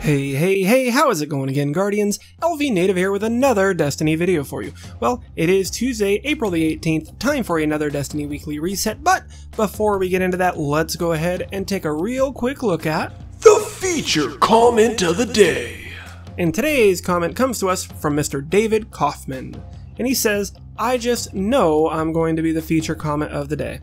Hey, how is it going again, Guardians? LVnative here with another Destiny video for you. Well, it is Tuesday, April the 18th, time for another Destiny Weekly Reset, but before we get into that, let's go ahead and take a real quick look at the feature comment of the day. And today's comment comes to us from Mr. David Kaufman, and he says, I just know I'm going to be the feature comment of the day.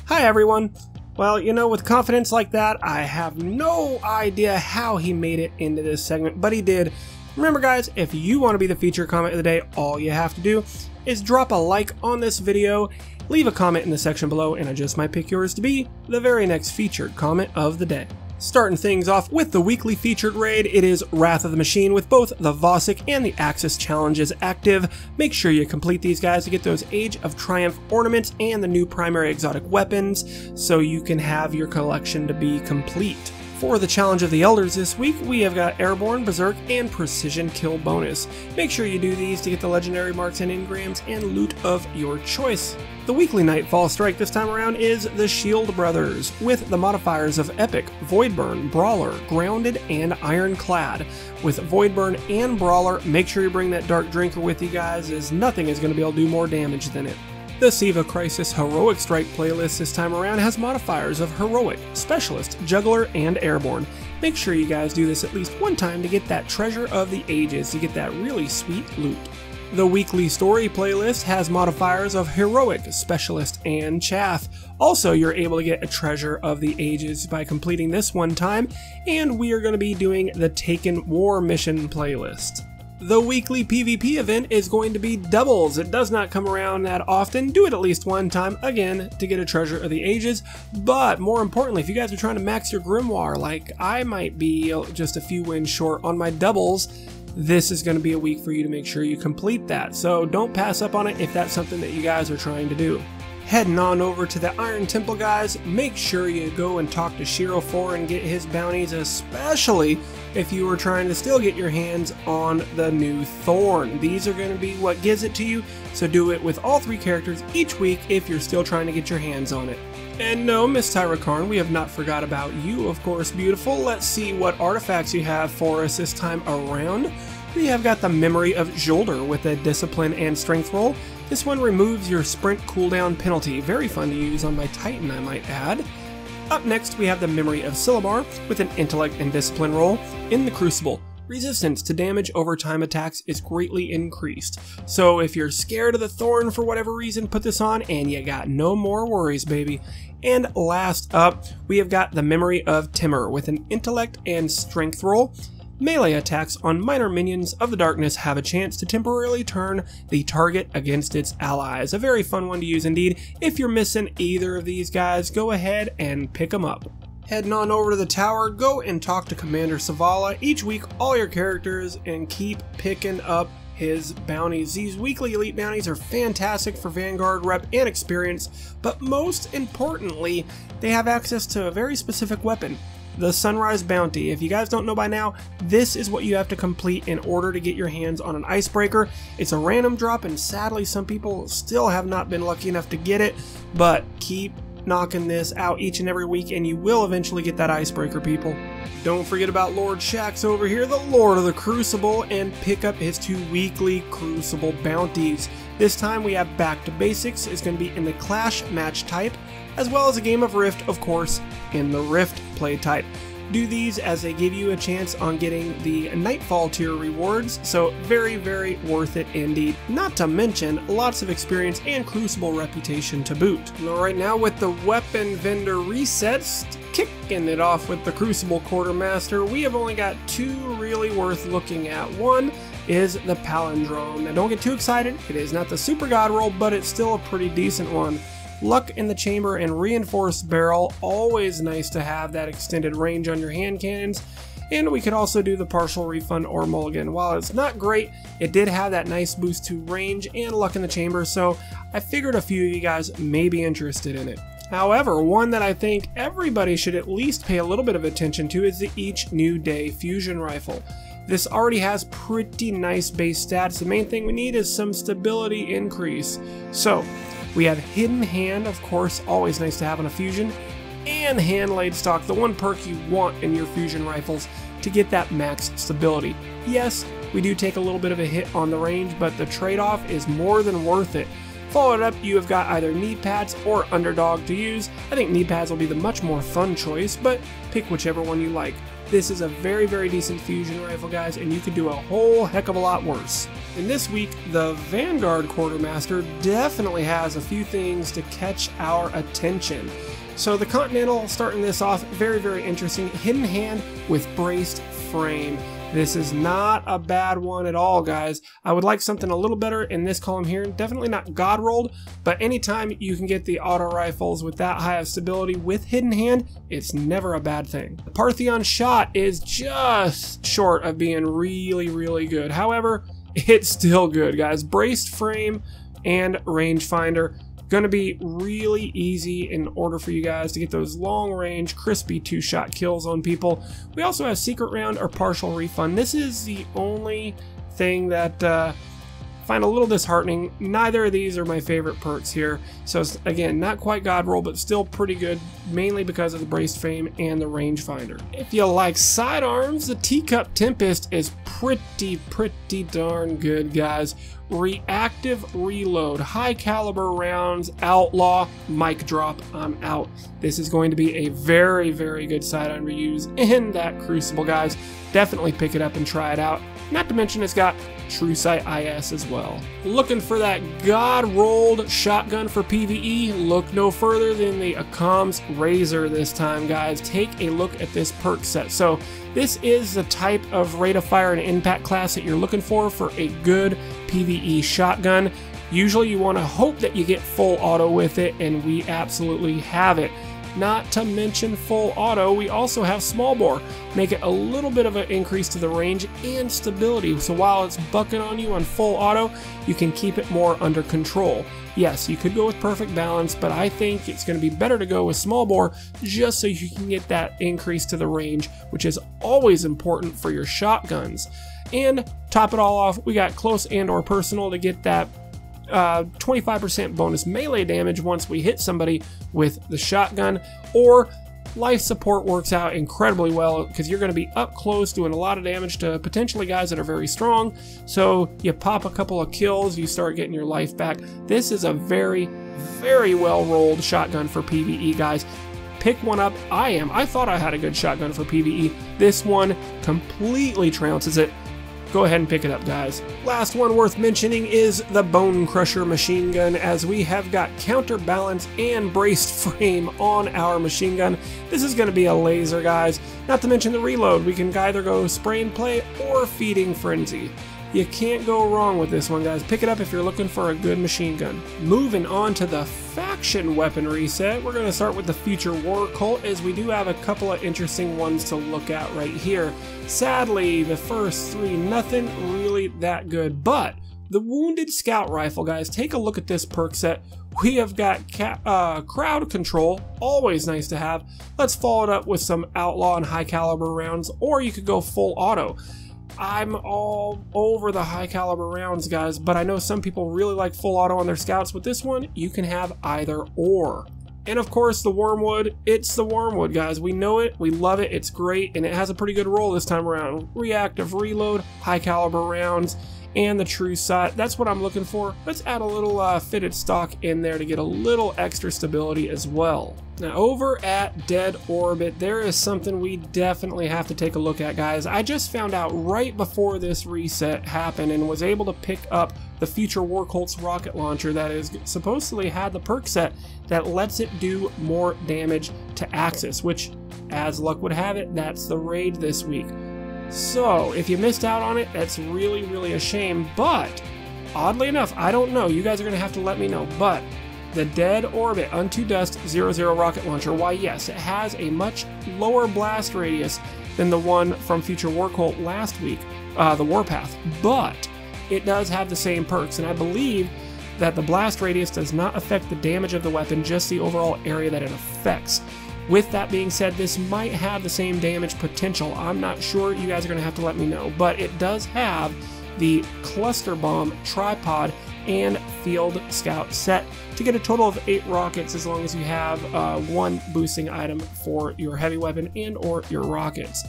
Hi everyone! Well, you know, with confidence like that, I have no idea how he made it into this segment, but he did. Remember guys, if you want to be the feature comment of the day, all you have to do is drop a like on this video, leave a comment in the section below, and I just might pick yours to be the very next featured comment of the day. Starting things off with the weekly featured raid, it is Wrath of the Machine with both the Vosic and the Axis challenges active. Make sure you complete these guys to get those Age of Triumph ornaments and the new primary exotic weapons so you can have your collection to be complete. For the Challenge of the Elders this week, we have got Airborne, Berserk, and Precision Kill bonus. Make sure you do these to get the legendary marks and engrams and loot of your choice. The weekly Nightfall strike this time around is the Shield Brothers, with the modifiers of Epic, Voidburn, Brawler, Grounded, and Ironclad. With Voidburn and Brawler, make sure you bring that Dark Drinker with you guys, as nothing is going to be able to do more damage than it. The Siva Crisis Heroic Strike playlist this time around has modifiers of Heroic, Specialist, Juggler, and Airborne. Make sure you guys do this at least one time to get that Treasure of the Ages to get that really sweet loot. The Weekly Story playlist has modifiers of Heroic, Specialist, and Chaff. Also, you're able to get a Treasure of the Ages by completing this one time, and we are going to be doing the Taken War Mission playlist. The weekly PvP event is going to be doubles. It does not come around that often. Do it at least one time, again, to get a Treasure of the Ages. But more importantly, if you guys are trying to max your Grimoire, like I might be just a few wins short on my doubles, this is going to be a week for you to make sure you complete that. So don't pass up on it if that's something that you guys are trying to do. Heading on over to the Iron Temple guys, make sure you go and talk to Shiro 4 and get his bounties, especially if you are trying to still get your hands on the new Thorn. These are going to be what gives it to you, so do it with all three characters each week if you're still trying to get your hands on it. And no, Miss Tyra Karn, we have not forgot about you, of course, beautiful. Let's see what artifacts you have for us this time around. We have got the Memory of Jolder with a Discipline and Strength roll. This one removes your sprint cooldown penalty. Very fun to use on my Titan, I might add. Up next, we have the Memory of Silumar with an Intellect and Discipline roll. In the Crucible, resistance to damage over time attacks is greatly increased. So if you're scared of the Thorn for whatever reason, put this on and you got no more worries, baby. And last up, we have got the Memory of Timur with an Intellect and Strength roll. Melee attacks on minor minions of the darkness have a chance to temporarily turn the target against its allies. A very fun one to use indeed. If you're missing either of these guys, go ahead and pick them up. Heading on over to the tower, go and talk to Commander Savala each week, all your characters, and keep picking up his bounties. These weekly elite bounties are fantastic for Vanguard rep and experience, but most importantly, they have access to a very specific weapon. The Sunrise Bounty. If you guys don't know by now, this is what you have to complete in order to get your hands on an icebreaker. It's a random drop, and sadly some people still have not been lucky enough to get it, but keep knocking this out each and every week and you will eventually get that icebreaker, people. Don't forget about Lord Shax over here, the Lord of the Crucible, and pick up his 2 weekly Crucible bounties. This time we have Back to Basics. It's going to be in the Clash match type, as well as a game of Rift, of course, in the Rift play type. Do these as they give you a chance on getting the Nightfall tier rewards, so very, very worth it indeed. Not to mention, lots of experience and Crucible reputation to boot. Now, right now with the weapon vendor resets, kicking it off with the Crucible Quartermaster, we have only got 2 really worth looking at. One is the Palindrome. Now don't get too excited, it is not the super god roll, but it's still a pretty decent one. Luck in the Chamber and Reinforced Barrel, always nice to have that extended range on your hand cannons. And we could also do the Partial Refund or Mulligan. While it's not great, it did have that nice boost to range and Luck in the Chamber, so I figured a few of you guys may be interested in it. However, one that I think everybody should at least pay a little bit of attention to is the Each New Day Fusion Rifle. This already has pretty nice base stats. The main thing we need is some stability increase. So, we have Hidden Hand, of course, always nice to have on a fusion, and Hand Laid Stock, the one perk you want in your fusion rifles. to get that max stability. Yes, we do take a little bit of a hit on the range, but the trade-off is more than worth it. Followed up, you have got either knee pads or underdog to use. I think knee pads will be the much more fun choice, but pick whichever one you like. This is a very, very decent fusion rifle, guys, and you could do a whole heck of a lot worse. And this week, the Vanguard Quartermaster definitely has a few things to catch our attention. So the Continental, starting this off, very, very interesting. Hidden hand with braced frame. This is not a bad one at all, guys. I would like something a little better in this column here. Definitely not God rolled, but anytime you can get the auto rifles with that high of stability with hidden hand, it's never a bad thing. The Parthenon shot is just short of being really, really good. However, it's still good, guys. Braced frame and rangefinder. Gonna be really easy in order for you guys to get those long range, crispy 2-shot kills on people. We also have secret round or partial refund. This is the only thing that I find a little disheartening. Neither of these are my favorite perks here. So again, not quite God roll, but still pretty good, mainly because of the braced frame and the rangefinder. If you like sidearms, the Teacup Tempest is pretty darn good, guys. Reactive reload, high caliber rounds, outlaw, mic drop, I'm out. This is going to be a very, very good sidearm to use in that Crucible, guys. Definitely pick it up and try it out. Not to mention it's got True Sight IS as well. Looking for that God-rolled shotgun for PvE? Look no further than the Acom's Razor this time, guys. Take a look at this perk set. So this is the type of rate of fire and impact class that you're looking for a good PvE shotgun. Usually you want to hope that you get full auto with it, and we absolutely have it. Not to mention full auto, we also have small bore. Make it a little bit of an increase to the range and stability, so while it's bucking on you on full auto, you can keep it more under control. Yes, you could go with perfect balance, but I think it's going to be better to go with small bore just so you can get that increase to the range, which is always important for your shotguns. And top it all off, we got close and or personal to get that 25% bonus melee damage once we hit somebody with the shotgun, or life support works out incredibly well because you're going to be up close doing a lot of damage to potentially guys that are very strong. So you pop a couple of kills, you start getting your life back. This is a very, very well rolled shotgun for PvE, guys. Pick one up. I thought I had a good shotgun for PvE. This one completely trounces it. Go ahead and pick it up, guys. Last one worth mentioning is the Bone Crusher machine gun, as we have got counterbalance and braced frame on our machine gun. This is going to be a laser, guys. Not to mention the reload. We can either go spray and play or feeding frenzy. You can't go wrong with this one, guys. Pick it up if you're looking for a good machine gun. Moving on to the faction weapon reset, we're going to start with the Future War Cult, as we do have a couple of interesting ones to look at right here. Sadly, the first three, nothing really that good, but the Wounded Scout Rifle, guys, take a look at this perk set. We have got crowd control, always nice to have. Let's follow it up with some outlaw and high caliber rounds, or you could go full auto. I'm all over the high caliber rounds, guys, but I know some people really like full auto on their scouts. With this one, you can have either or. And of course, the Wormwood, it's the Wormwood, guys. We know it, we love it, it's great, and it has a pretty good roll this time around. Reactive reload, high caliber rounds, and the True Sight. That's what I'm looking for. Let's add a little fitted stock in there to get a little extra stability as well. Now over at Dead Orbit, there is something we definitely have to take a look at, guys. I just found out right before this reset happened and was able to pick up the Future War Cult's rocket launcher that is supposedly had the perk set that lets it do more damage to Axis, which, as luck would have it, that's the raid this week. So if you missed out on it, that's really, really a shame, but oddly enough, I don't know, you guys are going to have to let me know, but the Dead Orbit Unto Dust 00 rocket launcher, why yes, it has a much lower blast radius than the one from Future War Cult last week, the Warpath, but it does have the same perks, and I believe that the blast radius does not affect the damage of the weapon, just the overall area that it affects. With that being said, this might have the same damage potential. I'm not sure, you guys are going to have to let me know, but it does have the Cluster Bomb tripod and Field Scout set. to get a total of 8 rockets as long as you have 1 boosting item for your heavy weapon and or your rockets.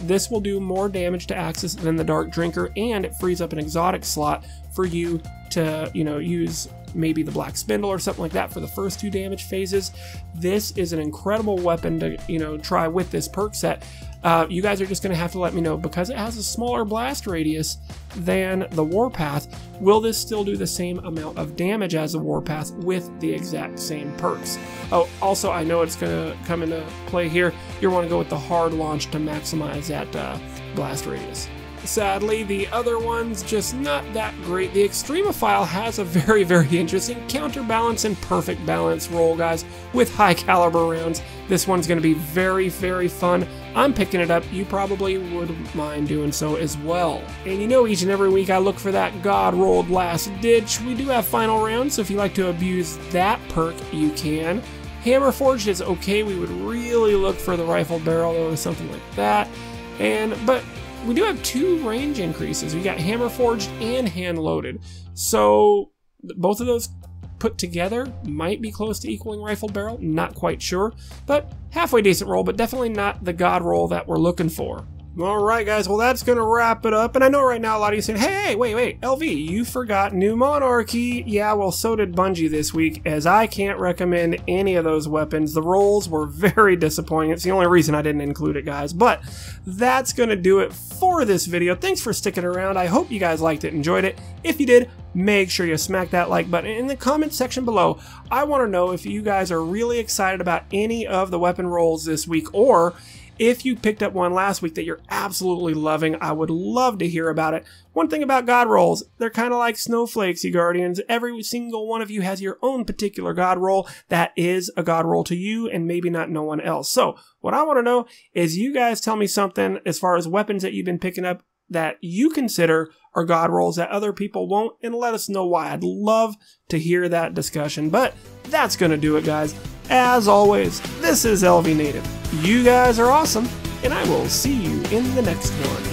This will do more damage to Axis than the Dark Drinker, and it frees up an exotic slot for you to, use maybe the Black Spindle or something like that for the first 2 damage phases. This is an incredible weapon to, try with this perk set. You guys are just going to have to let me know, because it has a smaller blast radius than the Warpath, will this still do the same amount of damage as the Warpath with the exact same perks? Oh, also, I know it's going to come into play here. You want to go with the hard launch to maximize that blast radius. Sadly, the other one's just not that great. The Extremophile has a very, very interesting counterbalance and perfect balance roll, guys, with high caliber rounds. This one's going to be very, very fun. I'm picking it up. You probably wouldn't mind doing so as well. And each and every week I look for that God rolled last ditch. We do have final rounds, so if you like to abuse that perk, you can. Hammer Forged is okay. We would really look for the rifle barrel or something like that. But we do have 2 range increases. We got Hammer Forged and Hand Loaded. So both of those put together might be close to equaling Rifle Barrel. Not quite sure, but halfway decent roll, but definitely not the God roll that we're looking for. Alright guys, well that's going to wrap it up, and I know right now a lot of you are saying, hey, wait, LV, you forgot New Monarchy. Yeah, well so did Bungie this week, as I can't recommend any of those weapons. The rolls were very disappointing. It's the only reason I didn't include it, guys, but that's going to do it for this video. Thanks for sticking around. I hope you guys liked it, enjoyed it. If you did, make sure you smack that like button. In the comment section below, I want to know if you guys are really excited about any of the weapon rolls this week, or if you picked up one last week that you're absolutely loving. I would love to hear about it. One thing about God rolls, they're kind of like snowflakes, you Guardians. Every single one of you has your own particular God roll that is a God roll to you, and maybe not no one else. So what I want to know is you guys tell me something as far as weapons that you've been picking up that you consider are God rolls that other people won't, and let us know why. I'd love to hear that discussion. But that's going to do it, guys. As always, this is LVnative. You guys are awesome, and I will see you in the next one.